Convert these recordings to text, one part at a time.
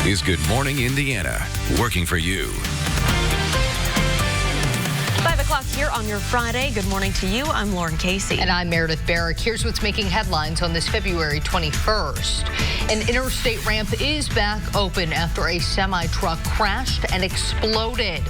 is Good Morning Indiana, working for you. 5 o'clock here on your Friday. Good morning to you. I'm Lauren Casey. And I'm Meredith Barrick. Here's what's making headlines on this February 21st. An interstate ramp is back open after a semi-truck crashed and exploded.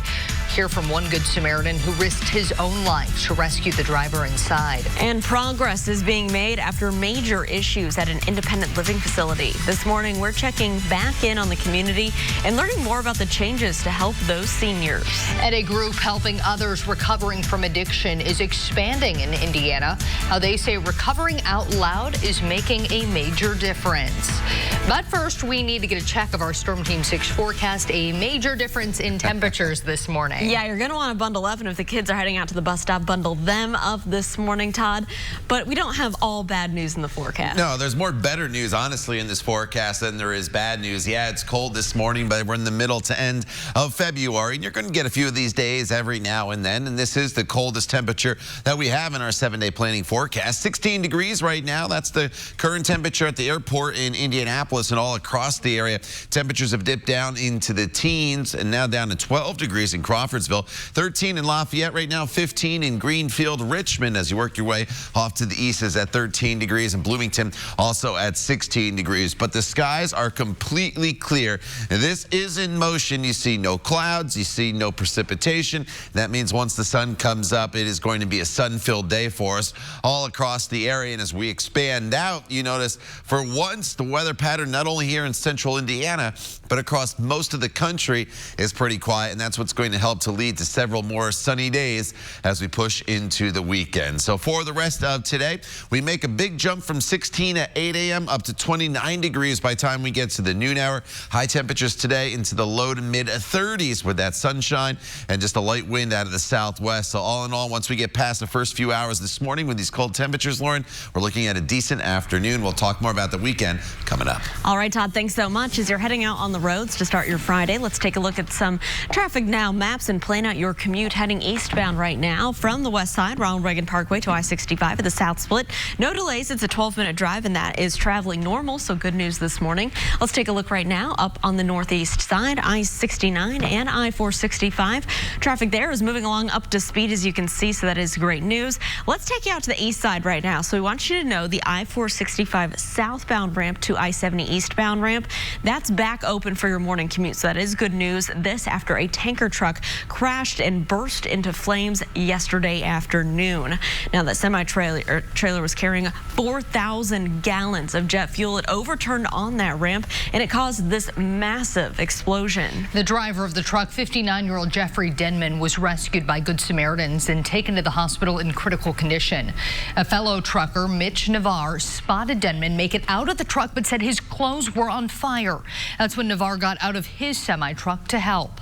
Hear from one Good Samaritan who risked his own life to rescue the driver inside. And progress is being made after major issues at an independent living facility. This morning, we're checking back in on the community and learning more about the changes to help those seniors. And a group helping others recovering from addiction is expanding in Indiana. How they say recovering out loud is making a major difference. But first, we need to get a check of our Storm Team 6 forecast. A major difference in temperatures this morning. Yeah, you're going to want to bundle up, and if the kids are heading out to the bus stop, bundle them up this morning, Todd. But we don't have all bad news in the forecast. No, there's more better news, honestly, in this forecast than there is bad news. Yeah, it's cold this morning, but we're in the middle to end of February, and you're going to get a few of these days every now and then, and this is the coldest temperature that we have in our 7-day planning forecast. 16 degrees right now. That's the current temperature at the airport in Indianapolis and all across the area. Temperatures have dipped down into the teens and now down to 12 degrees in Crawfordsville, 13 in Lafayette right now, 15 in Greenfield. Richmond, as you work your way off to the east, is at 13 degrees, and Bloomington also at 16 degrees. But the skies are completely clear. This is in motion. You see no clouds. You see no precipitation. That means once the sun comes up, it is going to be a sun-filled day for us all across the area. And as we expand out, you notice for once the weather pattern, not only here in central Indiana, but across most of the country, is pretty quiet. And that's what's going to help to lead to several more sunny days as we push into the weekend. So for the rest of today, we make a big jump from 16 at 8 a.m. up to 29 degrees by the time we get to the noon hour. High temperatures today into the low to mid 30s with that sunshine and just a light wind out of the southwest. So all in all, once we get past the first few hours this morning with these cold temperatures, Lauren, we're looking at a decent afternoon. We'll talk more about the weekend coming up. All right, Todd, thanks so much. As you're heading out on the roads to start your Friday, let's take a look at some traffic now maps and plan out your commute heading eastbound right now from the west side, Ronald Reagan Parkway to I-65 at the south split. No delays. It's a 12-minute drive, and that is traveling normal, so good news this morning. Let's take a look right now up on the northeast side, I-69 and I-465. Traffic there is moving along up to speed, as you can see, so that is great news. Let's take you out to the east side right now. So we want you to know the I-465 southbound ramp to I-70 eastbound ramp, that's back open for your morning commute, so that is good news. This after a tanker truck crashed and burst into flames yesterday afternoon. Now, that semi-trailer was carrying 4,000 gallons of jet fuel. It overturned on that ramp, and it caused this massive explosion. The driver of the truck, 59-year-old Jeffrey Denman, was rescued by Good Samaritans and taken to the hospital in critical condition. A fellow trucker, Mitch Navarre, spotted Denman make it out of the truck, but said his clothes were on fire. That's when Navarre got out of his semi-truck to help.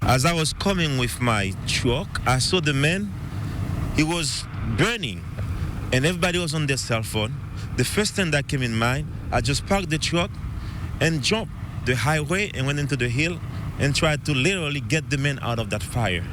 As I was coming with my truck, I saw the man, he was burning, and everybody was on their cell phone. The first thing that came in mind, I just parked the truck and jumped the highway and went into the hill and tried to literally get the man out of that fire.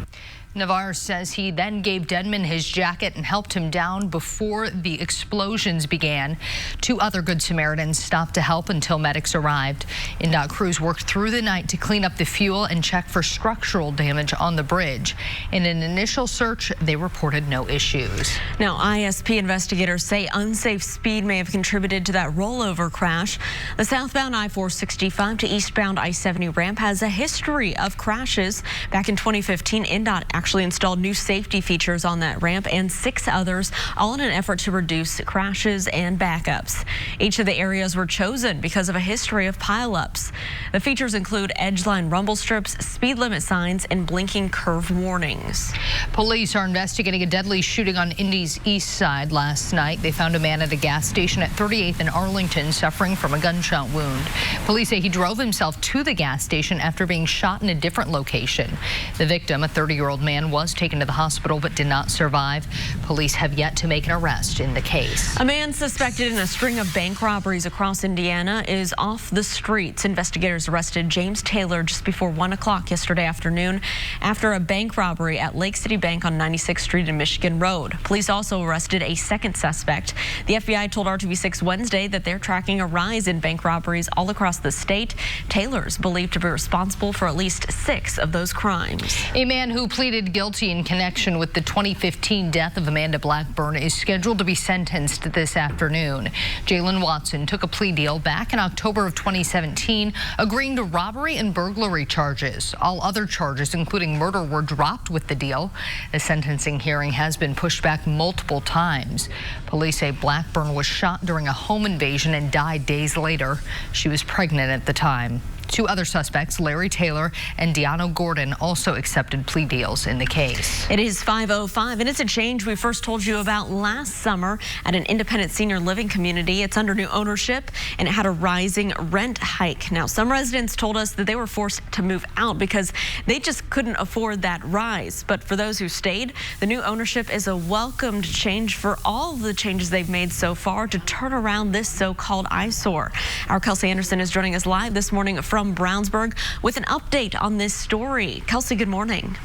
Navarre says he then gave Denman his jacket and helped him down before the explosions began. 2 other Good Samaritans stopped to help until medics arrived. INDOT crews worked through the night to clean up the fuel and check for structural damage on the bridge. In an initial search, they reported no issues. Now, ISP investigators say unsafe speed may have contributed to that rollover crash. The southbound I-465 to eastbound I-70 ramp has a history of crashes. Back in 2015, INDOT actually installed new safety features on that ramp and 6 others, all in an effort to reduce crashes and backups. Each of the areas were chosen because of a history of pileups. The features include edgeline rumble strips, speed limit signs, and blinking curve warnings. Police are investigating a deadly shooting on Indy's east side last night. They found a man at a gas station at 38th and Arlington suffering from a gunshot wound. Police say he drove himself to the gas station after being shot in a different location. The victim, a 30-year-old man, man was taken to the hospital but did not survive. Police have yet to make an arrest in the case. A man suspected in a string of bank robberies across Indiana is off the streets. Investigators arrested James Taylor just before 1 o'clock yesterday afternoon after a bank robbery at Lake City Bank on 96th Street and Michigan Road. Police also arrested a second suspect. The FBI told RTV6 Wednesday that they're tracking a rise in bank robberies all across the state. Taylor's believed to be responsible for at least 6 of those crimes. A man who pleaded guilty in connection with the 2015 death of Amanda Blackburn is scheduled to be sentenced this afternoon. Jalen Watson took a plea deal back in October of 2017, agreeing to robbery and burglary charges. All other charges, including murder, were dropped with the deal. The sentencing hearing has been pushed back multiple times. Police say Blackburn was shot during a home invasion and died days later. She was pregnant at the time. 2 other suspects, Larry Taylor and Deanna Gordon, also accepted plea deals in the case. It is 5:05, and it's a change we first told you about last summer at an independent senior living community. It's under new ownership, and it had a rising rent hike. Now, some residents told us that they were forced to move out because they just couldn't afford that rise. But for those who stayed, the new ownership is a welcomed change for all the changes they've made so far to turn around this so-called eyesore. Our Kelsey Anderson is joining us live this morning from Brownsburg with an update on this story. Kelsey, good morning.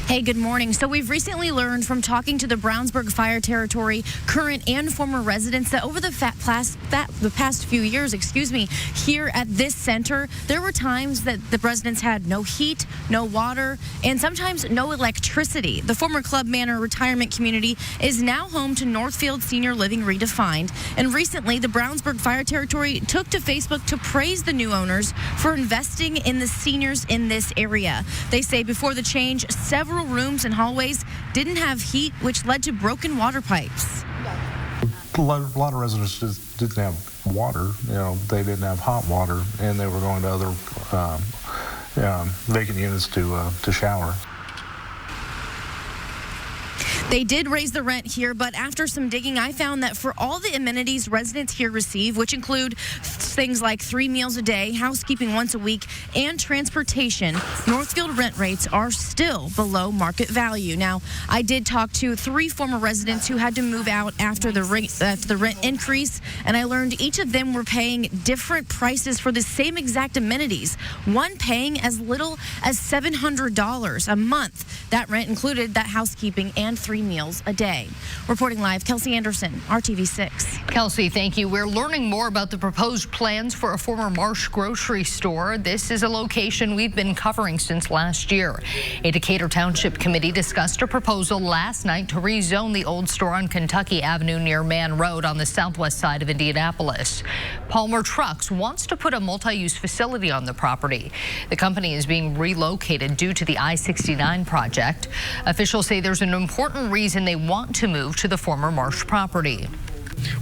Hey, good morning. So we've recently learned from talking to the Brownsburg Fire Territory current and former residents that over the past few years, here at this center, there were times that the residents had no heat, no water, and sometimes no electricity. The former Club Manor retirement community is now home to Northfield Senior Living Redefined. And recently, the Brownsburg Fire Territory took to Facebook to praise the new owners for investing in the seniors in this area. They say before the change, several rooms and hallways didn't have heat, which led to broken water pipes. A lot of residents just didn't have water. They didn't have hot water, and they were going to other vacant units to shower. They did raise the rent here, but after some digging, I found that for all the amenities residents here receive, which include things like 3 meals a day, housekeeping once a week, and transportation, Northfield rent rates are still below market value. Now, I did talk to 3 former residents who had to move out after the rent increase, and I learned each of them were paying different prices for the same exact amenities. One paying as little as $700 a month. That rent included that housekeeping and 3 meals a day. Reporting live, Kelsey Anderson, RTV6. Kelsey, thank you. We're learning more about the proposed plans for a former Marsh grocery store. This is a location we've been covering since last year. A Decatur Township committee discussed a proposal last night to rezone the old store on Kentucky Avenue near Mann Road on the southwest side of Indianapolis. Palmer Trucks wants to put a multi-use facility on the property. The company is being relocated due to the I-69 project. Officials say there's an important reason they want to move to the former Marsh property.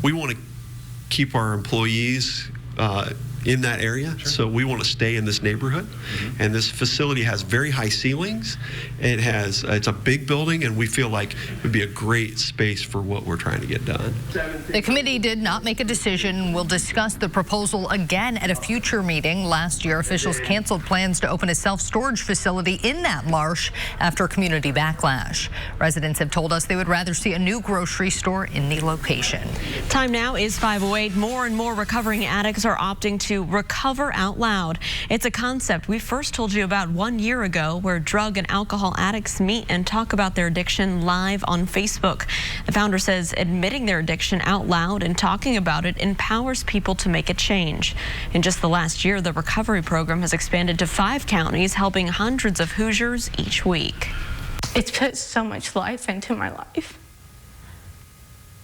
We want to keep our employees in that area, so we want to stay in this neighborhood. And this facility has very high ceilings. It's a big building, and we feel like it would be a great space for what we're trying to get done. The committee did not make a decision. We'll discuss the proposal again at a future meeting. Last year, officials canceled plans to open a self-storage facility in that marsh after community backlash. Residents have told us they would rather see a new grocery store in the location. Time now is 5:08. More and more recovering addicts are opting to recover out loud. It's a concept we first told you about 1 year ago, where drug and alcohol addicts meet and talk about their addiction live on Facebook. The founder says admitting their addiction out loud and talking about it empowers people to make a change. In just the last year, the recovery program has expanded to 5 counties, helping hundreds of Hoosiers each week. It's put so much life into my life.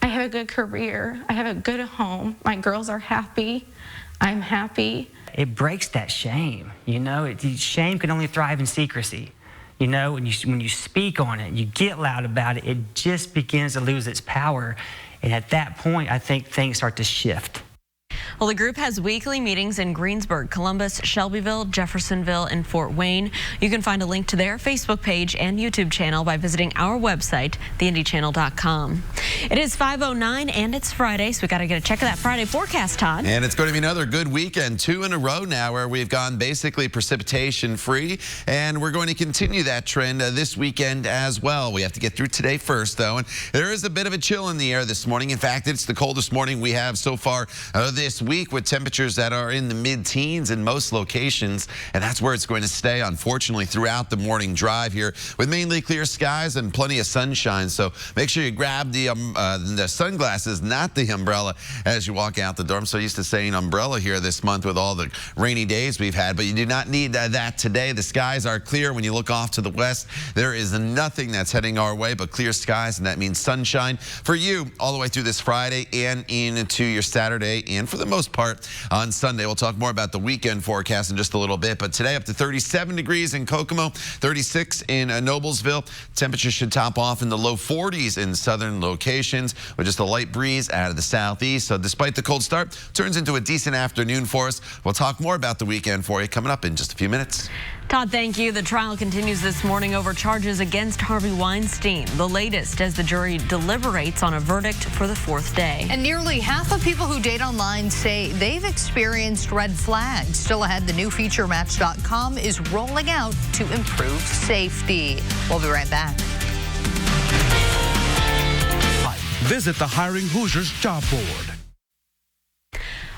I have a good career. I have a good home. My girls are happy. I'm happy. It breaks that shame. Shame can only thrive in secrecy. When you speak on it, you get loud about it, it just begins to lose its power. And at that point, I think things start to shift. Well, the group has weekly meetings in Greensburg, Columbus, Shelbyville, Jeffersonville, and Fort Wayne. You can find a link to their Facebook page and YouTube channel by visiting our website, theindychannel.com. It is 5:09 and it's Friday, so we got to get a check of that Friday forecast, Todd. And it's going to be another good weekend, 2 in a row now, where we've gone basically precipitation free, and we're going to continue that trend this weekend as well. We have to get through today first, though, and there is a bit of a chill in the air this morning. In fact, it's the coldest morning we have so far this week, with temperatures that are in the mid-teens in most locations, and that's where it's going to stay, unfortunately, throughout the morning drive here, with mainly clear skies and plenty of sunshine. So make sure you grab the sunglasses, not the umbrella, as you walk out the door. I'm so used to saying umbrella here this month with all the rainy days we've had, but you do not need that today. The skies are clear. When you look off to the west, there is nothing that's heading our way but clear skies, and that means sunshine for you all the way through this Friday and into your Saturday, and for the most part on Sunday. We'll talk more about the weekend forecast in just a little bit, but today up to 37 degrees in Kokomo, 36 in Noblesville. Temperatures should top off in the low 40s in southern locations, with just a light breeze out of the southeast. So despite the cold start, turns into a decent afternoon for us. We'll talk more about the weekend for you coming up in just a few minutes. Todd, thank you. The trial continues this morning over charges against Harvey Weinstein, the latest as the jury deliberates on a verdict for the 4th day. And nearly half of people who date online say they've experienced red flags. Still ahead, the new feature Match.com is rolling out to improve safety. We'll be right back. Visit the Hiring Hoosiers job board.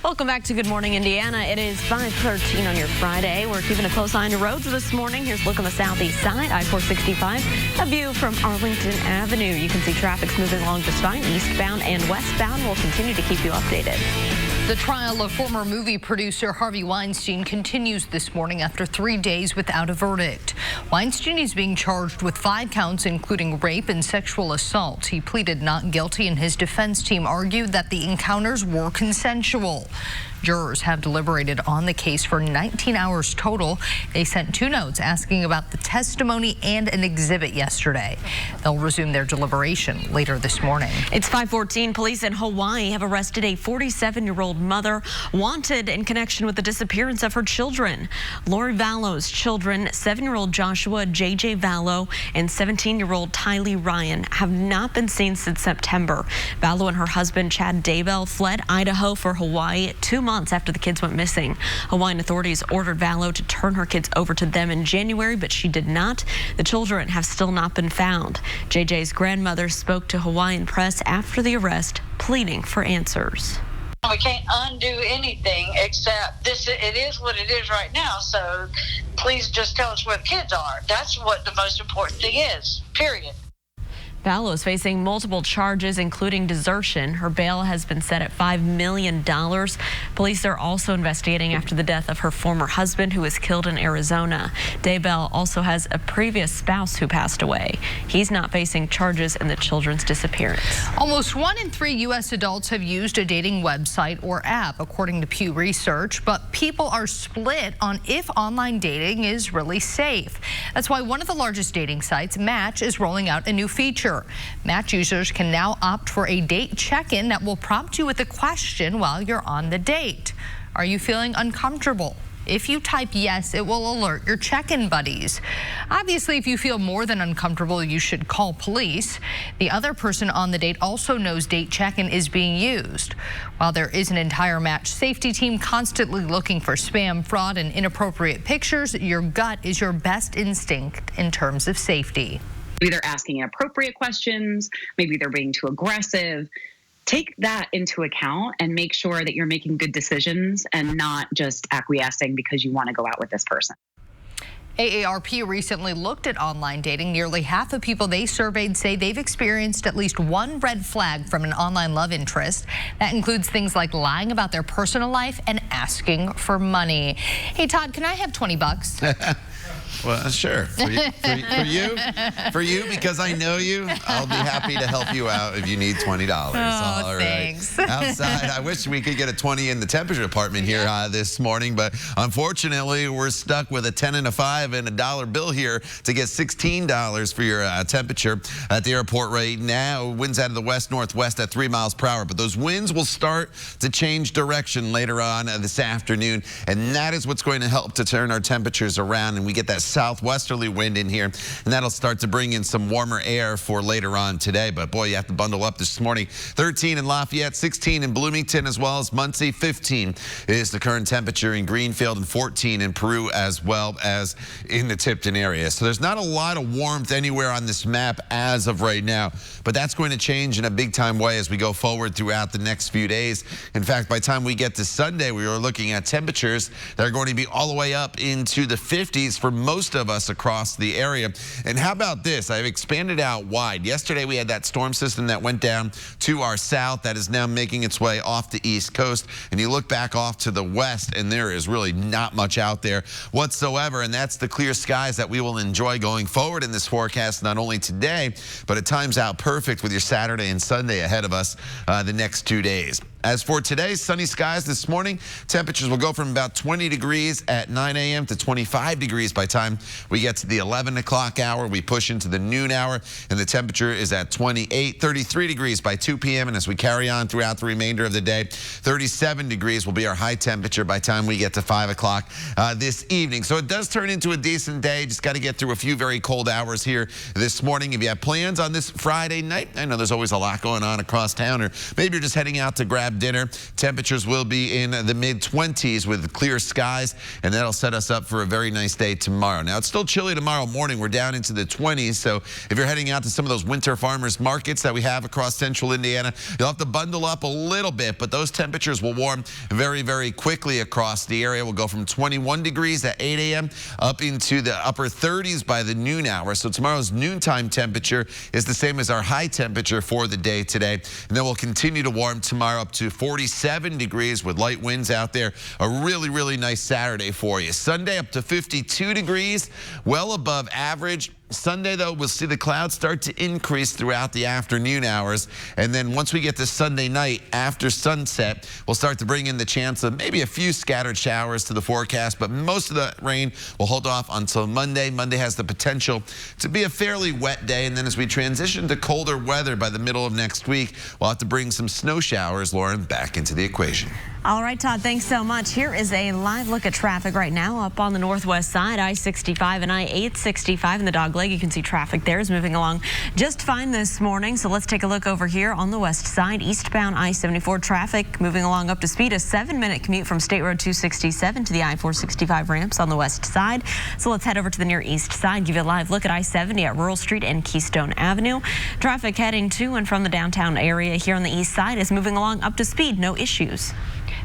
Welcome back to Good Morning Indiana. It is 5:13 on your Friday. We're keeping a close eye on your roads this morning. Here's a look on the southeast side, I-465. A view from Arlington Avenue. You can see traffic's moving along just fine. Eastbound and westbound. We'll continue to keep you updated. The trial of former movie producer Harvey Weinstein continues this morning after 3 days without a verdict. Weinstein is being charged with 5 counts, including rape and sexual assault. He pleaded not guilty, and his defense team argued that the encounters were consensual. Jurors have deliberated on the case for 19 hours total. They sent 2 notes asking about the testimony and an exhibit yesterday. They'll resume their deliberation later this morning. It's 5:14. Police in Hawaii have arrested a 47-year-old mother wanted in connection with the disappearance of her children. Lori Vallo's children, 7-year-old Joshua J.J. Vallo and 17-year-old Tylee Ryan, have not been seen since September. Vallo and her husband, Chad Daybell, fled Idaho for Hawaii 2 months after the kids went missing. Hawaiian authorities ordered Vallo to turn her kids over to them in January, but she did not. The children have still not been found. JJ's grandmother spoke to Hawaiian press after the arrest, pleading for answers. We can't undo anything except this. It is what it is right now, so please just tell us where the kids are. That's what the most important thing is, period. Vallo is facing multiple charges, including desertion. Her bail has been set at $5 million. Police are also investigating after the death of her former husband, who was killed in Arizona. Daybell also has a previous spouse who passed away. He's not facing charges in the children's disappearance. Almost 1 in 3 U.S. adults have used a dating website or app, according to Pew Research, but people are split on if online dating is really safe. That's why one of the largest dating sites, Match, is rolling out a new feature. Match users can now opt for a date check-in that will prompt you with a question while you're on the date. Are you feeling uncomfortable? If you type yes, it will alert your check-in buddies. Obviously, if you feel more than uncomfortable, you should call police. The other person on the date also knows date check-in is being used. While there is an entire Match safety team constantly looking for spam, fraud, and inappropriate pictures, your gut is your best instinct in terms of safety. Maybe they're asking inappropriate questions. Maybe they're being too aggressive. Take that into account and make sure that you're making good decisions and not just acquiescing because you want to go out with this person. AARP recently looked at online dating. Nearly half of people they surveyed say they've experienced at least one red flag from an online love interest. That includes things like lying about their personal life and asking for money. Hey, Todd, can I have $20? Well, sure. For you, because I know you, I'll be happy to help you out if you need $20. All thanks. Right. Outside, I wish we could get a 20 in the temperature department here this morning, but unfortunately, we're stuck with a 10 and a 5 and a dollar bill here to get $16 for your temperature at the airport right now. Winds out of the west-northwest at 3 miles per hour, but those winds will start to change direction later on this afternoon, and that is what's going to help to turn our temperatures around, and we get that southwesterly wind in here, and that'll start to bring in some warmer air for later on today. But boy, you have to bundle up this morning. 13 in Lafayette, 16 in Bloomington, as well as Muncie. 15 is the current temperature in Greenfield, and 14 in Peru, as well as in the Tipton area. So there's not a lot of warmth anywhere on this map as of right now, but that's going to change in a big time way as we go forward throughout the next few days. In fact, by the time we get to Sunday, we are looking at temperatures that are going to be all the way up into the 50s for most of us across the area. And how about this? I've expanded out wide. Yesterday, we had that storm system that went down to our south that is now making its way off the east coast. And you look back off to the west, and there is really not much out there whatsoever. And that's the clear skies that we will enjoy going forward in this forecast, not only today, but it times out perfect with your Saturday and Sunday ahead of us the next 2 days. As for today, sunny skies this morning. Temperatures will go from about 20 degrees at 9 a.m. to 25 degrees by the time we get to the 11 o'clock hour. We push into the noon hour, and the temperature is at 28, 33 degrees by 2 p.m. And as we carry on throughout the remainder of the day, 37 degrees will be our high temperature by the time we get to 5 o'clock this evening. So it does turn into a decent day. Just got to get through a few very cold hours here this morning. If you have plans on this Friday night, I know there's always a lot going on across town, or maybe you're just heading out to grab dinner. Temperatures will be in the mid-20s with clear skies, and that'll set us up for a very nice day tomorrow. Now, it's still chilly tomorrow morning. We're down into the 20s, so if you're heading out to some of those winter farmers markets that we have across central Indiana, you'll have to bundle up a little bit, but those temperatures will warm very, very quickly across the area. We'll go from 21 degrees at 8 a.m. up into the upper 30s by the noon hour. So tomorrow's noontime temperature is the same as our high temperature for the day today, and then we'll continue to warm tomorrow up to 47 degrees with light winds out there. A really, really nice Saturday for you. Sunday up to 52 degrees, well above average. Sunday, though, we'll see the clouds start to increase throughout the afternoon hours. And then once we get to Sunday night, after sunset, we'll start to bring in the chance of maybe a few scattered showers to the forecast. But most of the rain will hold off until Monday. Monday has the potential to be a fairly wet day. And then as we transition to colder weather by the middle of next week, we'll have to bring some snow showers, Lauren, back into the equation. All right, Todd, thanks so much. Here is a live look at traffic right now up on the northwest side, I-65 and I-865 in the Dogleg. You can see traffic there is moving along just fine this morning. So let's take a look over here on the west side. Eastbound I-74 traffic moving along up to speed. A 7-minute commute from State Road 267 to the I-465 ramps on the west side. So let's head over to the near east side. Give you a live look at I-70 at Rural Street and Keystone Avenue. Traffic heading to and from the downtown area here on the east side is moving along up to speed. No issues.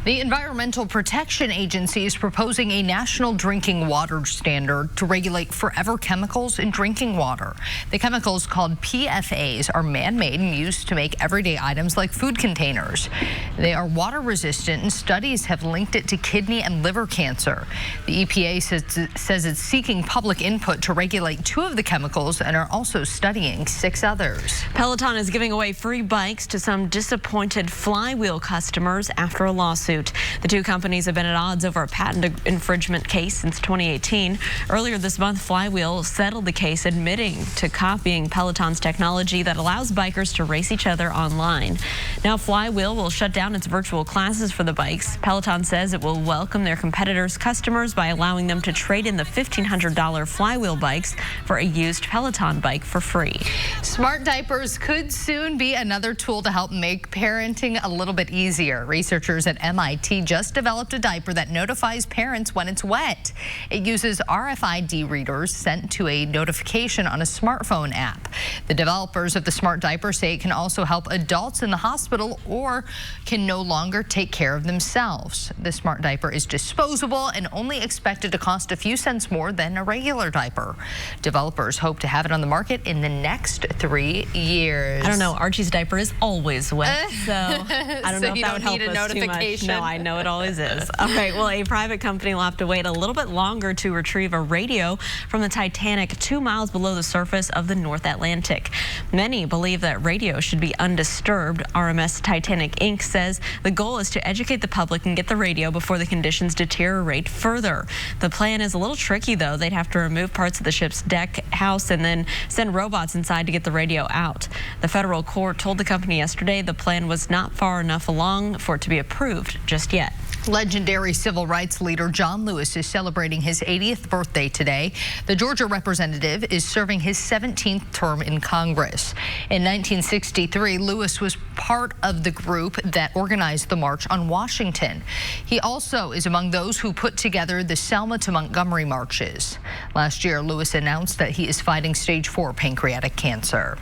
The Environmental Protection Agency is proposing a national drinking water standard to regulate forever chemicals in drinking water. The chemicals, called PFAs, are man-made and used to make everyday items like food containers. They are water resistant, and studies have linked it to kidney and liver cancer. The EPA says it's seeking public input to regulate 2 of the chemicals and are also studying 6 others. Peloton is giving away free bikes to some disappointed Flywheel customers after a lawsuit. The 2 companies have been at odds over a patent infringement case since 2018. Earlier this month, Flywheel settled the case, admitting to copying Peloton's technology that allows bikers to race each other online. Now, Flywheel will shut down its virtual classes for the bikes. Peloton says it will welcome their competitors' customers by allowing them to trade in the $1,500 Flywheel bikes for a used Peloton bike for free. Smart diapers could soon be another tool to help make parenting a little bit easier. Researchers at MIT just developed a diaper that notifies parents when it's wet. It uses RFID readers sent to a notification on a smartphone app. The developers of the smart diaper say it can also help adults in the hospital or can no longer take care of themselves. The smart diaper is disposable and only expected to cost a few cents more than a regular diaper. Developers hope to have it on the market in the next 3 years. I don't know. Archie's diaper is always wet, so I don't know if that would help us too much. No, I know it always is. All right, well, a private company will have to wait a little bit longer to retrieve a radio from the Titanic 2 miles below the surface of the North Atlantic. Many believe that radio should be undisturbed. RMS Titanic Inc. says the goal is to educate the public and get the radio before the conditions deteriorate further. The plan is a little tricky, though. They'd have to remove parts of the ship's deck house and then send robots inside to get the radio out. The federal court told the company yesterday the plan was not far enough along for it to be approved just yet. Legendary civil rights leader John Lewis is celebrating his 80th birthday today. The Georgia representative is serving his 17th term in Congress. In 1963, Lewis was part of the group that organized the March on Washington. He also is among those who put together the Selma to Montgomery marches. Last year, Lewis announced that he is fighting stage 4 pancreatic cancer.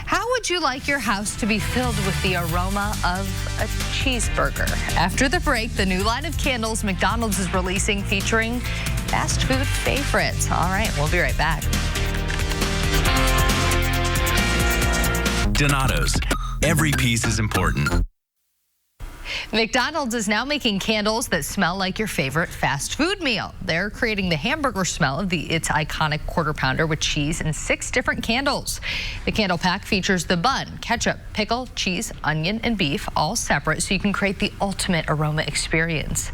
How would you like your house to be filled with the aroma of a cheeseburger? After the break, the new line of candles McDonald's is releasing featuring fast food favorites. All right, we'll be right back. Donato's. Every piece is important. McDonald's is now making candles that smell like your favorite fast food meal. They're creating the hamburger smell of its iconic quarter pounder with cheese and 6 different candles. The candle pack features the bun, ketchup, pickle, cheese, onion, and beef, all separate, so you can create the ultimate aroma experience.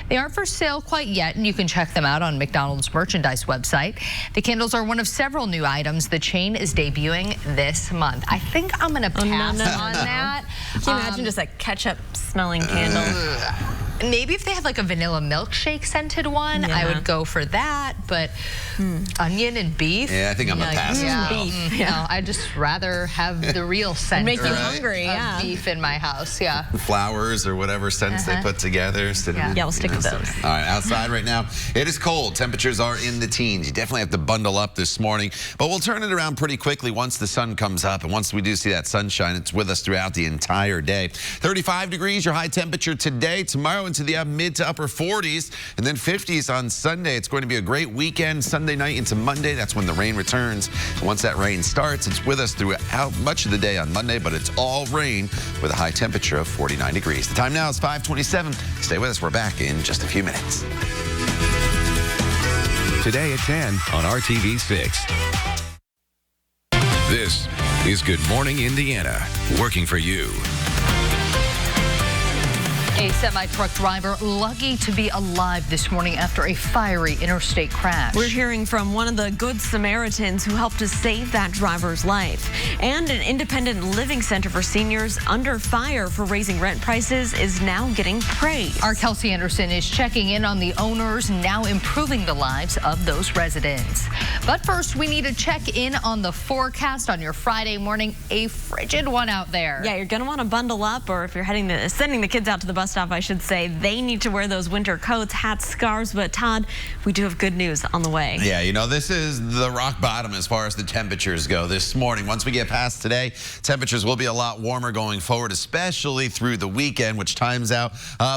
They aren't for sale quite yet, and you can check them out on McDonald's merchandise website. The candles are one of several new items the chain is debuting this month. I think I'm going to pass on that. Can you imagine just a ketchup smelling candle? Maybe if they have like a vanilla milkshake scented one, I would go for that. But onion and beef. Yeah, I think I'm a pass. Beef. No, I'd just rather have the real scent. Make you hungry. Of beef in my house. Yeah. Flowers or whatever scents they put together. Yeah, we'll stick with those. All right, outside right now, it is cold. Temperatures are in the teens. You definitely have to bundle up this morning, but we'll turn it around pretty quickly once the sun comes up. And once we do see that sunshine, it's with us throughout the entire day. 35 degrees, your high temperature today. Tomorrow into the mid to upper 40s, and then 50s on Sunday. It's going to be a great weekend. Sunday night into Monday, that's when the rain returns. And once that rain starts, it's with us throughout much of the day on Monday, but it's all rain with a high temperature of 49 degrees. The time now is 5:27. Stay with us. We're back in just a few minutes. Today at 10 on RTV6. This is Good Morning Indiana, working for you. A semi-truck driver lucky to be alive this morning after a fiery interstate crash. We're hearing from one of the Good Samaritans who helped to save that driver's life. And an independent living center for seniors under fire for raising rent prices is now getting praise. Our Kelsey Anderson is checking in on the owners, now improving the lives of those residents. But first, we need to check in on the forecast on your Friday morning. A frigid one out there. Yeah, you're going to want to bundle up, or if you're sending the kids out to the bus stop, I should say, they need to wear those winter coats, hats, scarves. But Todd, we do have good news on the way. Yeah, you know, this is the rock bottom as far as the temperatures go this morning. Once we get past today, temperatures will be a lot warmer going forward, especially through the weekend, which times out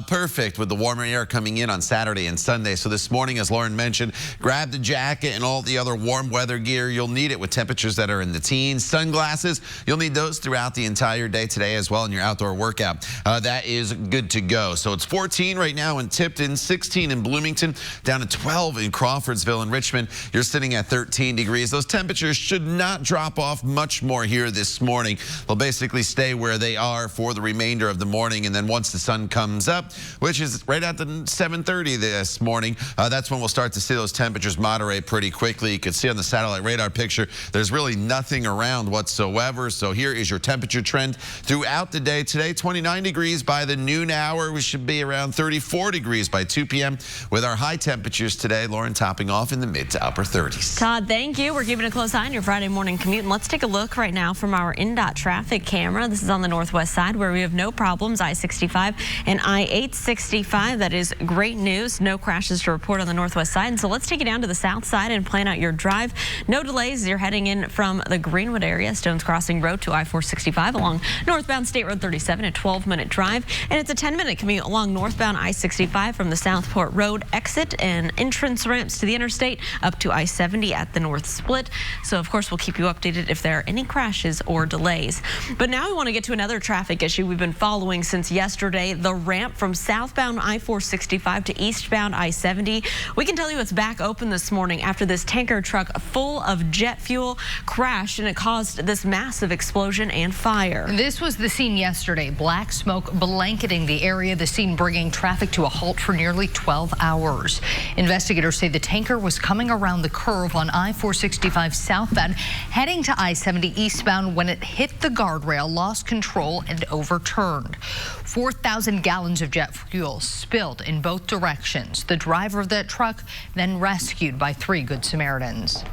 perfect with the warmer air coming in on Saturday and Sunday. So this morning, as Lauren mentioned, grab the jacket and all the other warm weather gear. You'll need it with temperatures that are in the teens. Sunglasses, you'll need those throughout the entire day today as well in your outdoor workout. That is good to go. So it's 14 right now in Tipton, 16 in Bloomington, down to 12 in Crawfordsville and Richmond. You're sitting at 13 degrees. Those temperatures should not drop off much more here this morning. They'll basically stay where they are for the remainder of the morning. And then once the sun comes up, which is right at the 7:30 this morning, that's when we'll start to see those temperatures moderate pretty quickly. You can see on the satellite radar picture, there's really nothing around whatsoever. So here is your temperature trend throughout the day today. 29 degrees by the noon hour. We should be around 34 degrees by 2 p.m. with our high temperatures today. Lauren topping off in the mid to upper 30s. Todd, thank you. We're keeping a close eye on your Friday morning commute. And let's take a look right now from our INDOT traffic camera. This is on the northwest side where we have no problems. I-65 and I-865. That is great news. No crashes to report on the northwest side. And so let's take you down to the south side and plan out your drive. No delays as you're heading in from the Greenwood area, Stones Crossing Road to I-465 along northbound State Road 37, a 12-minute drive. And it's a 10-minute 10-minute commute along northbound I-65 from the Southport Road exit and entrance ramps to the interstate up to I-70 at the North Split. So, of course, we'll keep you updated if there are any crashes or delays. But now we want to get to another traffic issue we've been following since yesterday, the ramp from southbound I-465 to eastbound I-70. We can tell you it's back open this morning after this tanker truck full of jet fuel crashed, and it caused this massive explosion and fire. This was the scene yesterday. Black smoke blanketing the area, the scene bringing traffic to a halt for nearly 12 hours. Investigators say the tanker was coming around the curve on I-465 southbound, heading to I-70 eastbound when it hit the guardrail, lost control, and overturned. 4,000 gallons of jet fuel spilled in both directions. The driver of that truck then rescued by 3 Good Samaritans.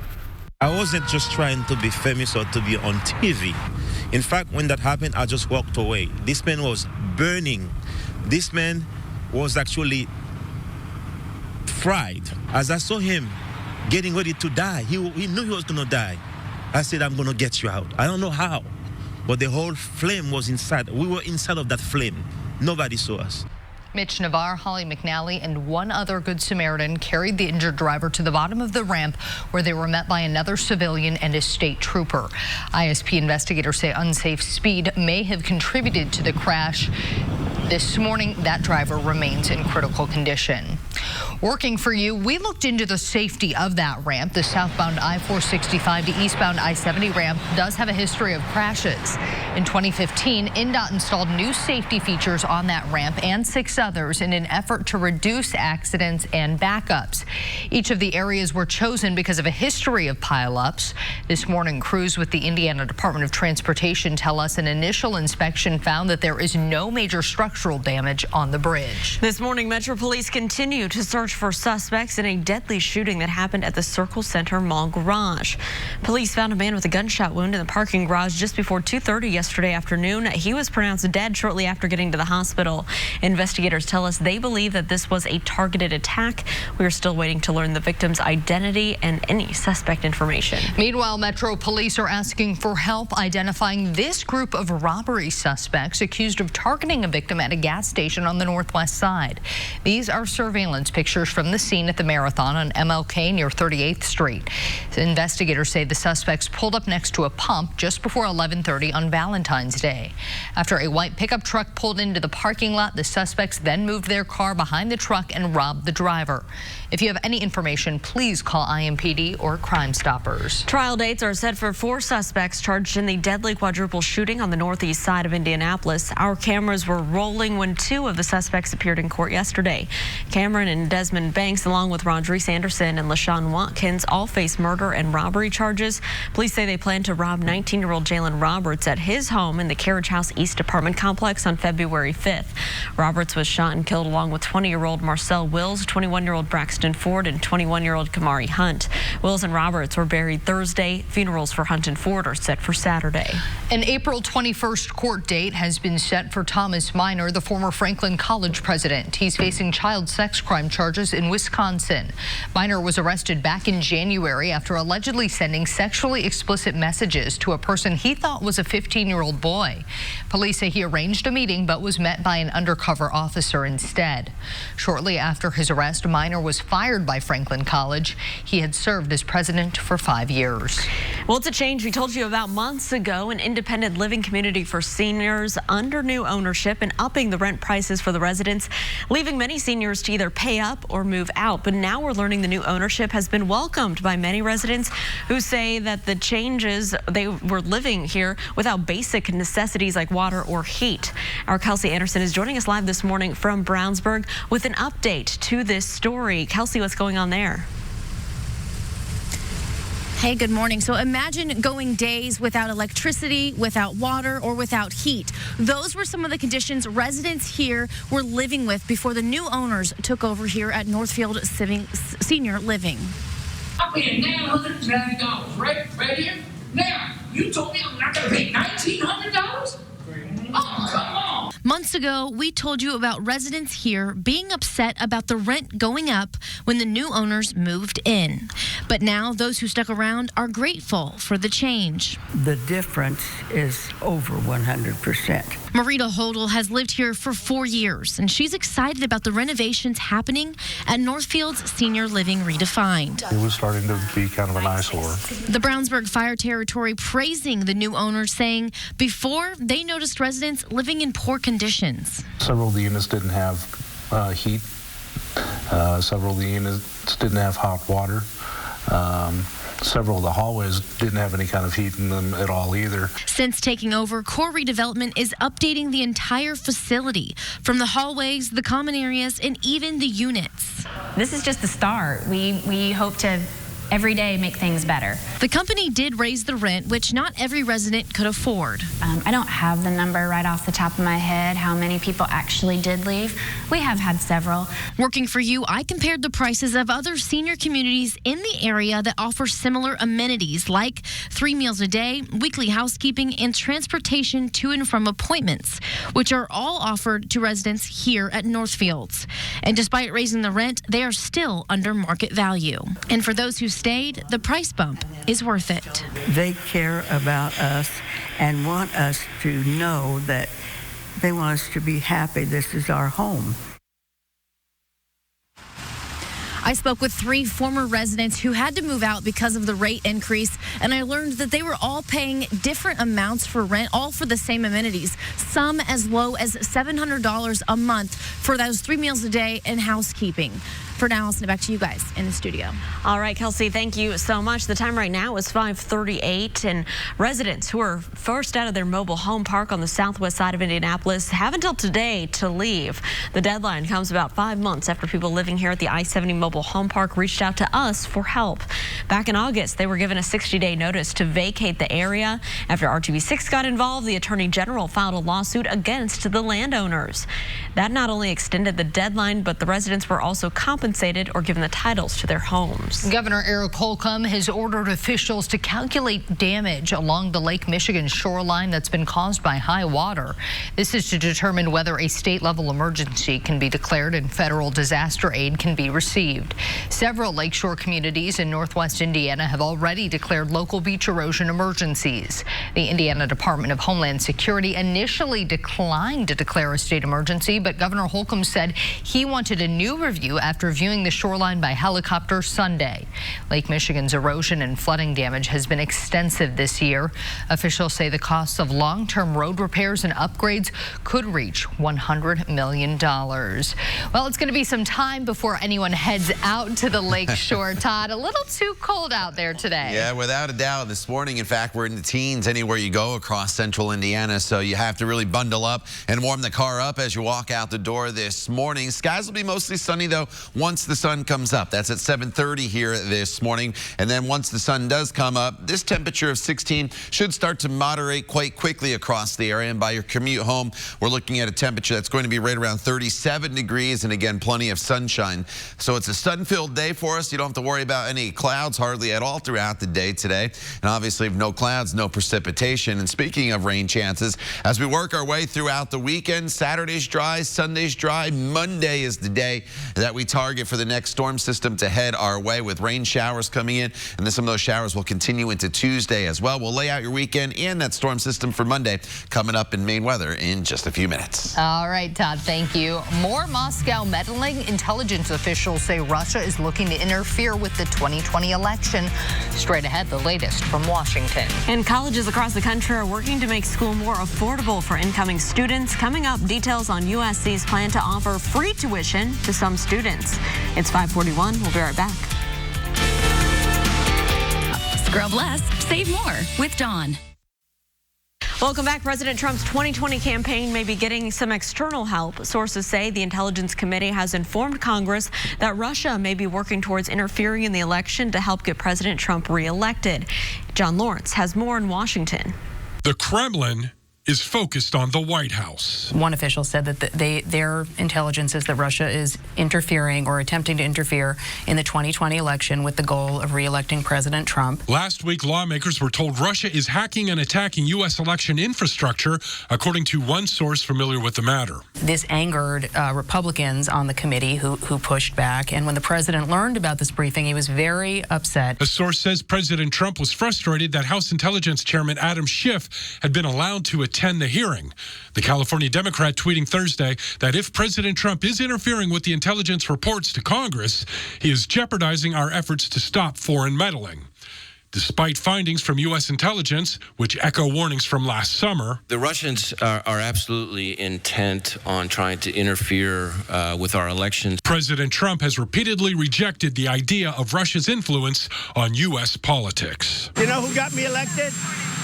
I wasn't just trying to be famous or to be on TV. In fact, when that happened, I just walked away. This man was burning. This man was actually fried. As I saw him getting ready to die, he knew he was going to die. I said, I'm going to get you out. I don't know how, but the whole flame was inside. We were inside of that flame. Nobody saw us. Mitch Navarre, Holly McNally, and 1 other Good Samaritan carried the injured driver to the bottom of the ramp, where they were met by another civilian and a state trooper. ISP investigators say unsafe speed may have contributed to the crash. This morning, that driver remains in critical condition. Working for you, we looked into the safety of that ramp. The southbound I-465 to eastbound I-70 ramp does have a history of crashes. In 2015, INDOT installed new safety features on that ramp and 6 others in an effort to reduce accidents and backups. Each of the areas were chosen because of a history of pileups. This morning, crews with the Indiana Department of Transportation tell us an initial inspection found that there is no major structural damage on the bridge. This morning, Metro Police continue to search for suspects in a deadly shooting that happened at the Circle Center Mall garage. Police found a man with a gunshot wound in the parking garage just before 2:30 yesterday afternoon. He was pronounced dead shortly after getting to the hospital. Investigators tell us they believe that this was a targeted attack. We are still waiting to learn the victim's identity and any suspect information. Meanwhile, Metro Police are asking for help identifying this group of robbery suspects accused of targeting a victim at a gas station on the northwest side. These are surveillance pictures from the scene at the Marathon on MLK near 38th Street. Investigators say the suspects pulled up next to a pump just before 11:30 on Valentine's Day. After a white pickup truck pulled into the parking lot, the suspects then moved their car behind the truck and robbed the driver. If you have any information, please call IMPD or Crime Stoppers. Trial dates are set for 4 suspects charged in the deadly quadruple shooting on the northeast side of Indianapolis. Our cameras were rolling when 2 of the suspects appeared in court yesterday. Cameron and Desmond Banks, along with Rodriguez Anderson and LaShawn Watkins, all face murder and robbery charges. Police say they plan to rob 19-year-old Jalen Roberts at his home in the Carriage House East apartment complex on February 5th. Roberts was shot and killed along with 20-year-old Marcel Wills, 21-year-old Braxton Ford, and 21-year-old Kamari Hunt. Wills and Roberts were buried Thursday. Funerals for Hunt and Ford are set for Saturday. An April 21st court date has been set for Thomas Minor, the former Franklin College president. He's facing child sex crime charges in Wisconsin. Minor was arrested back in January after allegedly sending sexually explicit messages to a person he thought was a 15-year-old boy. Police say he arranged a meeting but was met by an undercover officer instead. Shortly after his arrest, Minor was fired by Franklin College. He had served as president for 5 years. Well, it's a change we told you about months ago, an independent living community for seniors under new ownership and upping the rent prices for the residents, leaving many seniors to either pay up or move out. But now we're learning the new ownership has been welcomed by many residents who say that the changes, they were living here without basic necessities like water or heat. Our Kelsey Anderson is joining us live this morning from Brownsburg with an update to this story. Kelsey, what's going on there? Hey, good morning. So imagine going days without electricity, without water, or without heat. Those were some of the conditions residents here were living with before the new owners took over here at Northfield Senior Living. I'm paying $990 right here. Now, you told me I'm not going to pay $1,900? Oh, come on. Months ago, we told you about residents here being upset about the rent going up when the new owners moved in. But now those who stuck around are grateful for the change. The difference is over 100%. Marita Hodel has lived here for 4 years, and she's excited about the renovations happening at Northfield's Senior Living Redefined. It was starting to be kind of an eyesore. The Brownsburg Fire Territory praising the new owners, saying before they noticed residents living in poor conditions. Several of the units didn't have heat. Several of the units didn't have hot water. Several of the hallways didn't have any kind of heat in them at all either. Since taking over, Core Redevelopment is updating the entire facility, from the hallways, the common areas, and even the units. This is just the start. We hope to every day make things better. The company did raise the rent, which not every resident could afford. I don't have the number right off the top of my head, how many people actually did leave. We have had several. Working for you, I compared the prices of other senior communities in the area that offer similar amenities like 3 meals a day, weekly housekeeping, and transportation to and from appointments, which are all offered to residents here at Northfields. And despite raising the rent, they are still under market value. And for those who stayed, the price bump is worth it. They care about us and want us to know that they want us to be happy. This is our home. I spoke with 3 former residents who had to move out because of the rate increase, and I learned that they were all paying different amounts for rent, all for the same amenities, some as low as $700 a month for those 3 meals a day and housekeeping. For now, I'll send it back to you guys in the studio. All right, Kelsey, thank you so much. The time right now is 5:38, and residents who are forced out of their mobile home park on the southwest side of Indianapolis have until today to leave. The deadline comes about 5 months after people living here at the I-70 mobile home park reached out to us for help. Back in August, they were given a 60-day notice to vacate the area. After RTV6 got involved, the Attorney General filed a lawsuit against the landowners. That not only extended the deadline, but the residents were also compensated or given the titles to their homes. Governor Eric Holcomb has ordered officials to calculate damage along the Lake Michigan shoreline that's been caused by high water. This is to determine whether a state-level emergency can be declared and federal disaster aid can be received. Several lakeshore communities in northwest Indiana have already declared local beach erosion emergencies. The Indiana Department of Homeland Security initially declined to declare a state emergency, but Governor Holcomb said he wanted a new review after viewing the shoreline by helicopter Sunday. Lake Michigan's erosion and flooding damage has been extensive this year. Officials say the costs of long-term road repairs and upgrades could reach $100 million. Well, it's going to be some time before anyone heads out to the lake shore, Todd. A little too cold out there today. Yeah, without a doubt. This morning, in fact, we're in the teens anywhere you go across central Indiana, so you have to really bundle up and warm the car up as you walk out the door this morning. Skies will be mostly sunny, though, once the sun comes up. That's at 7:30 here this morning. And then once the sun does come up, this temperature of 16 should start to moderate quite quickly across the area. And by your commute home, we're looking at a temperature that's going to be right around 37 degrees. And again, plenty of sunshine. So it's a sun-filled day for us. You don't have to worry about any clouds hardly at all throughout the day today. And obviously, if no clouds, no precipitation. And speaking of rain chances, as we work our way throughout the weekend, Saturday's dry, Sunday's dry. Monday is the day that we target for the next storm system to head our way, with rain showers coming in, and then some of those showers will continue into Tuesday as well. We'll lay out your weekend and that storm system for Monday coming up in Maine weather in just a few minutes. All right, Todd, thank you. More Moscow meddling. Intelligence officials say Russia is looking to interfere with the 2020 election. Straight ahead, the latest from Washington. And colleges across the country are working to make school more affordable for incoming students. Coming up, details on USC's plan to offer free tuition to some students. It's 5:41. We'll be right back. Scrub less, save more with Dawn. Welcome back. President Trump's 2020 campaign may be getting some external help. Sources say the Intelligence Committee has informed Congress that Russia may be working towards interfering in the election to help get President Trump reelected. John Lawrence has more in Washington. The Kremlin is focused on the White House. One official said that their intelligence is that Russia is interfering or attempting to interfere in the 2020 election with the goal of re-electing President Trump. Last week, lawmakers were told Russia is hacking and attacking U.S. election infrastructure, according to one source familiar with the matter. This angered Republicans on the committee who pushed back, and when the president learned about this briefing, he was very upset. A source says President Trump was frustrated that House Intelligence Chairman Adam Schiff had been allowed to attend the hearing. The California Democrat tweeting Thursday that if President Trump is interfering with the intelligence reports to Congress, he is jeopardizing our efforts to stop foreign meddling. Despite findings from U.S. intelligence, which echo warnings from last summer. The Russians are absolutely intent on trying to interfere with our elections. President Trump has repeatedly rejected the idea of Russia's influence on U.S. politics. You know who got me elected?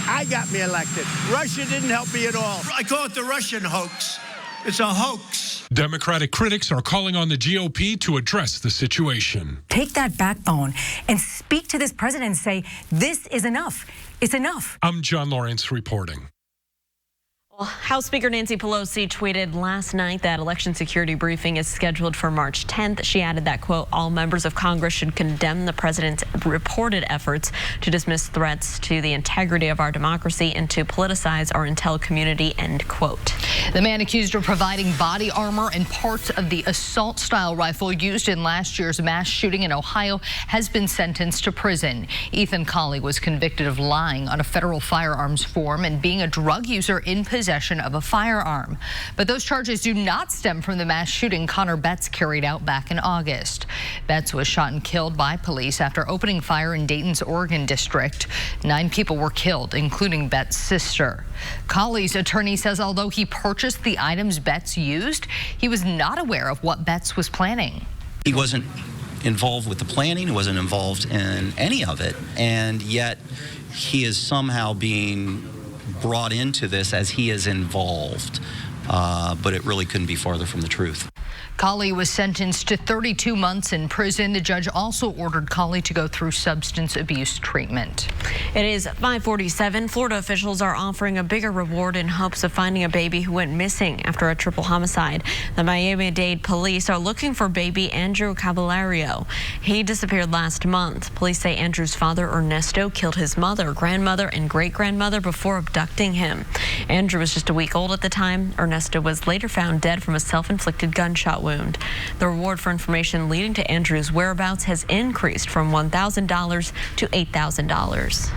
I got me elected. Russia didn't help me at all. I call it the Russian hoax. It's a hoax. Democratic critics are calling on the GOP to address the situation. Take that backbone and speak to this president and say, this is enough. It's enough. I'm John Lawrence reporting. House Speaker Nancy Pelosi tweeted last night that election security briefing is scheduled for March 10th. She added that, quote, all members of Congress should condemn the president's reported efforts to dismiss threats to the integrity of our democracy and to politicize our intel community, end quote. The man accused of providing body armor and parts of the assault-style rifle used in last year's mass shooting in Ohio has been sentenced to prison. Ethan Colley was convicted of lying on a federal firearms form and being a drug user in possession of a firearm. But those charges do not stem from the mass shooting Connor Betts carried out back in August. Betts was shot and killed by police after opening fire in Dayton's Oregon district. 9 people were killed, including Betts' sister. Colley's attorney says although he purchased the items Betts used, he was not aware of what Betts was planning. He wasn't involved with the planning, he wasn't involved in any of it, and yet he is somehow being brought into this as he is involved, but it really couldn't be farther from the truth. Colley was sentenced to 32 months in prison. The judge also ordered Colley to go through substance abuse treatment. It is 5:47. Florida officials are offering a bigger reward in hopes of finding a baby who went missing after a triple homicide. The Miami-Dade police are looking for baby Andrew Cavalario. He disappeared last month. Police say Andrew's father, Ernesto, killed his mother, grandmother, and great-grandmother before abducting him. Andrew was just a week old at the time. Ernesto was later found dead from a self-inflicted gunshot wound. The reward for information leading to Andrew's whereabouts has increased from $1,000 to $8,000.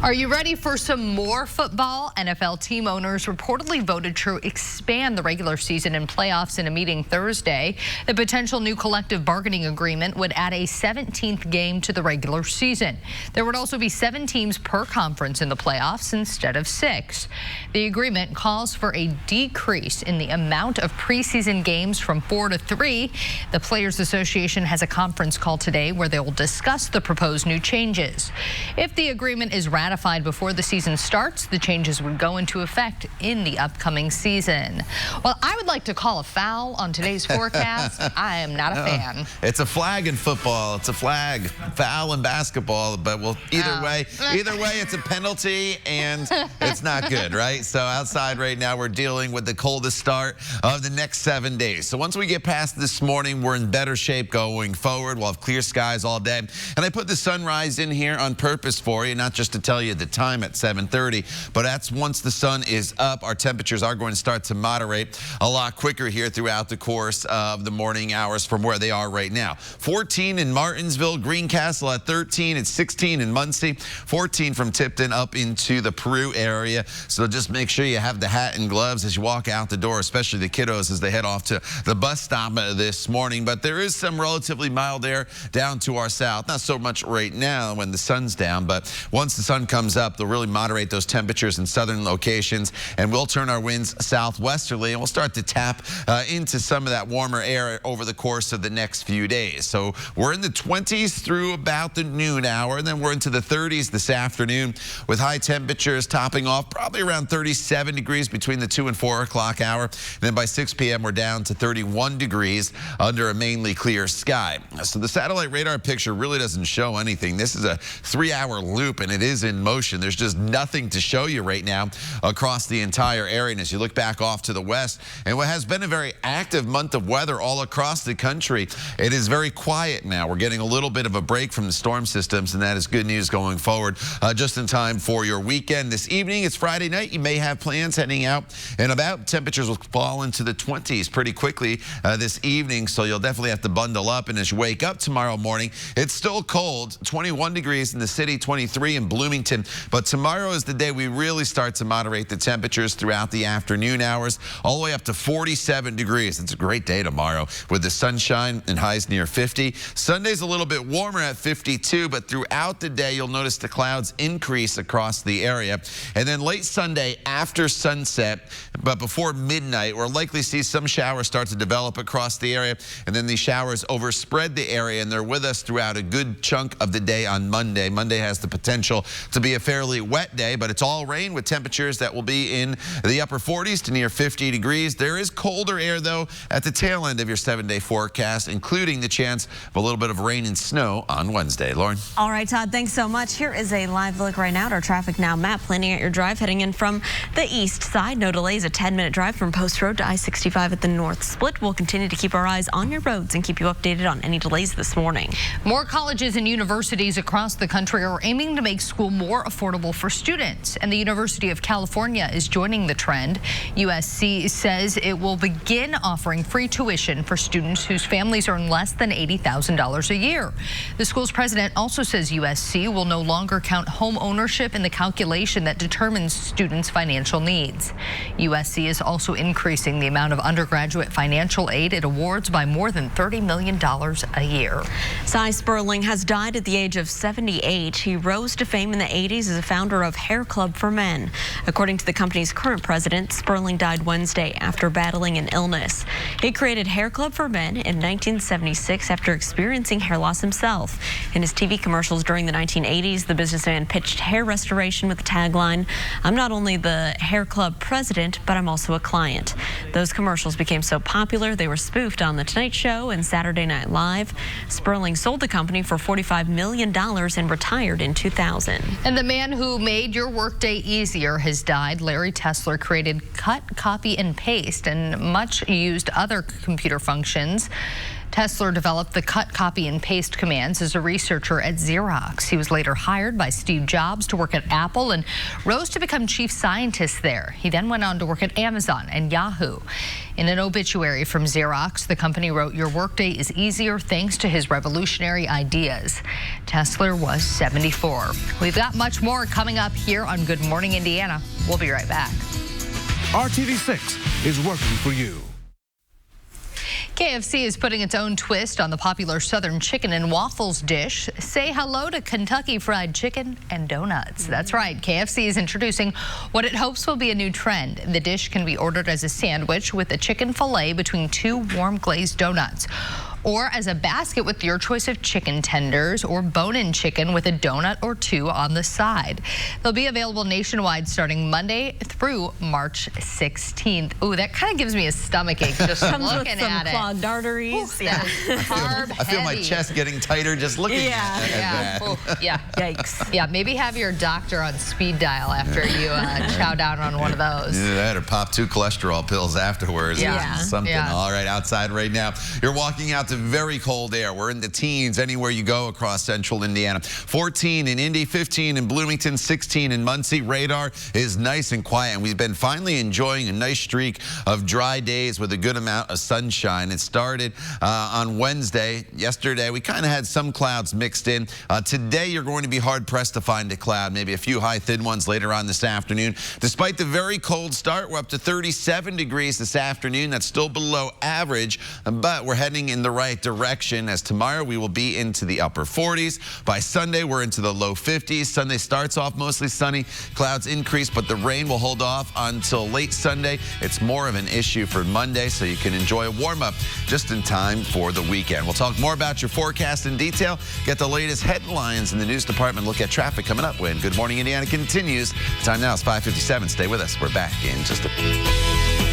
Are you ready for some more football? NFL team owners reportedly voted to expand the regular season and playoffs in a meeting Thursday. The potential new collective bargaining agreement would add a 17th game to the regular season. There would also be 7 teams per conference in the playoffs instead of 6. The agreement calls for a decrease in the amount of preseason games from 4 to 3. The Players Association has a conference call today where they will discuss the proposed new changes. If the agreement is ratified before the season starts, the changes would go into effect in the upcoming season. Well, I would like to call a foul on today's forecast. I am not a fan. It's a flag in football. It's a flag. Foul in basketball. But well, either way, it's a penalty and it's not good, right? So outside right now, we're dealing with the coldest start of the next 7 days. So once we get past this morning, we're in better shape going forward. We'll have clear skies all day. And I put the sunrise in here on purpose for you, not just to tell you the time at 7:30, but that's once the sun is up. Our temperatures are going to start to moderate a lot quicker here throughout the course of the morning hours from where they are right now. 14 in Martinsville, Greencastle at 13. It's 16 in Muncie, 14 from Tipton up into the Peru area. So just make sure you have the hat and gloves as you walk out the door, especially the kiddos as they head off to the bus stop this morning. But there is some relatively mild air down to our south. Not so much right now when the sun's down, but once the sun comes up, they'll really moderate those temperatures in southern locations, and we'll turn our winds southwesterly, and we'll start to tap into some of that warmer air over the course of the next few days. So we're in the 20s through about the noon hour, and then we're into the 30s this afternoon with high temperatures topping off probably around 37 degrees between the 2 and 4 o'clock hour. And then by 6 p.m. we're down to 31 degrees under a mainly clear sky. So the satellite radar picture really doesn't show anything. This is a 3-hour loop, and it is in motion. There's just nothing to show you right now across the entire area. And as you look back off to the west, and what has been a very active month of weather all across the country, it is very quiet now. We're getting a little bit of a break from the storm systems, and that is good news going forward, just in time for your weekend. This evening, it's Friday night. You may have plans heading out and about. Temperatures will fall into the 20s pretty quickly this evening, so you'll definitely have to bundle up. And as you wake up tomorrow morning, it's still cold. 21 degrees in the city, 23 in Bloomington. But tomorrow is the day we really start to moderate the temperatures throughout the afternoon hours, all the way up to 47 degrees. It's a great day tomorrow with the sunshine and highs near 50. Sunday's a little bit warmer at 52, but throughout the day, you'll notice the clouds increase across the area. And then late Sunday after sunset, but before midnight, we'll likely see some showers start to develop across the area. And then these showers overspread the area, and they're with us throughout a good chunk of the day on Monday. Monday has the potential to be a fairly wet day, but it's all rain with temperatures that will be in the upper 40s to near 50 degrees. There is colder air, though, at the tail end of your 7-day forecast, including the chance of a little bit of rain and snow on Wednesday. Lauren? All right, Todd, thanks so much. Here is a live look right now at our Traffic Now map. Planning out your drive heading in from the east side. No delays, a 10-minute drive from Post Road to I-65 at the north split. We'll continue to keep our eyes on your roads and keep you updated on any delays this morning. More colleges and universities across the country are aiming to make school more affordable for students, and the University of California is joining the trend. USC says it will begin offering free tuition for students whose families earn less than $80,000 a year. The school's president also says USC will no longer count home ownership in the calculation that determines students' financial needs. USC is also increasing the amount of undergraduate financial aid it awards by more than $30 million a year. Cy Sperling has died at the age of 78. He rose to fame in the 80s as a founder of Hair Club for Men. According to the company's current president, Sperling died Wednesday after battling an illness. He created Hair Club for Men in 1976 after experiencing hair loss himself. In his TV commercials during the 1980s, the businessman pitched hair restoration with the tagline, "I'm not only the Hair Club president, but I'm also a client." Those commercials became so popular, they were spoofed on The Tonight Show and Saturday Night Live. Sperling sold the company for $45 million and retired in 2000. And the man who made your workday easier has died. Larry Tesler created cut, copy, and paste and much used other computer functions. Tesler developed the cut, copy, and paste commands as a researcher at Xerox. He was later hired by Steve Jobs to work at Apple and rose to become chief scientist there. He then went on to work at Amazon and Yahoo. In an obituary from Xerox, the company wrote, "Your workday is easier thanks to his revolutionary ideas." Tesler was 74. We've got much more coming up here on Good Morning Indiana. We'll be right back. RTV6 is working for you. KFC is putting its own twist on the popular Southern chicken and waffles dish. Say hello to Kentucky Fried Chicken and donuts. That's right. KFC is introducing what it hopes will be a new trend. The dish can be ordered as a sandwich with a chicken fillet between two warm glazed donuts, or as a basket with your choice of chicken tenders or bone-in chicken with a donut or two on the side. They'll be available nationwide starting Monday through March 16th. Ooh, that kind of gives me a stomachache just looking at it. Clogged arteries. Ooh, yeah. I feel my chest getting tighter just looking at that. Ooh, yeah. Yikes. Yeah, maybe have your doctor on speed dial after you chow down on one of those. Yeah, that or pop 2 cholesterol pills afterwards. Yeah. Something. Yeah. All right, outside right now. You're walking out to very cold air. We're in the teens anywhere you go across central Indiana. 14 in Indy, 15 in Bloomington, 16 in Muncie. Radar is nice and quiet, and we've been finally enjoying a nice streak of dry days with a good amount of sunshine. It started on Wednesday. Yesterday, we kind of had some clouds mixed in. Today, you're going to be hard-pressed to find a cloud, maybe a few high, thin ones later on this afternoon. Despite the very cold start, we're up to 37 degrees this afternoon. That's still below average, but we're heading in the right direction, as tomorrow we will be into the upper 40s. By Sunday, we're into the low 50s. Sunday starts off mostly sunny. Clouds increase, but the rain will hold off until late Sunday. It's more of an issue for Monday, so you can enjoy a warm-up just in time for the weekend. We'll talk more about your forecast in detail, get the latest headlines in the news department, look at traffic coming up when Good Morning Indiana continues. The time now is 5:57. Stay with us. We're back in just a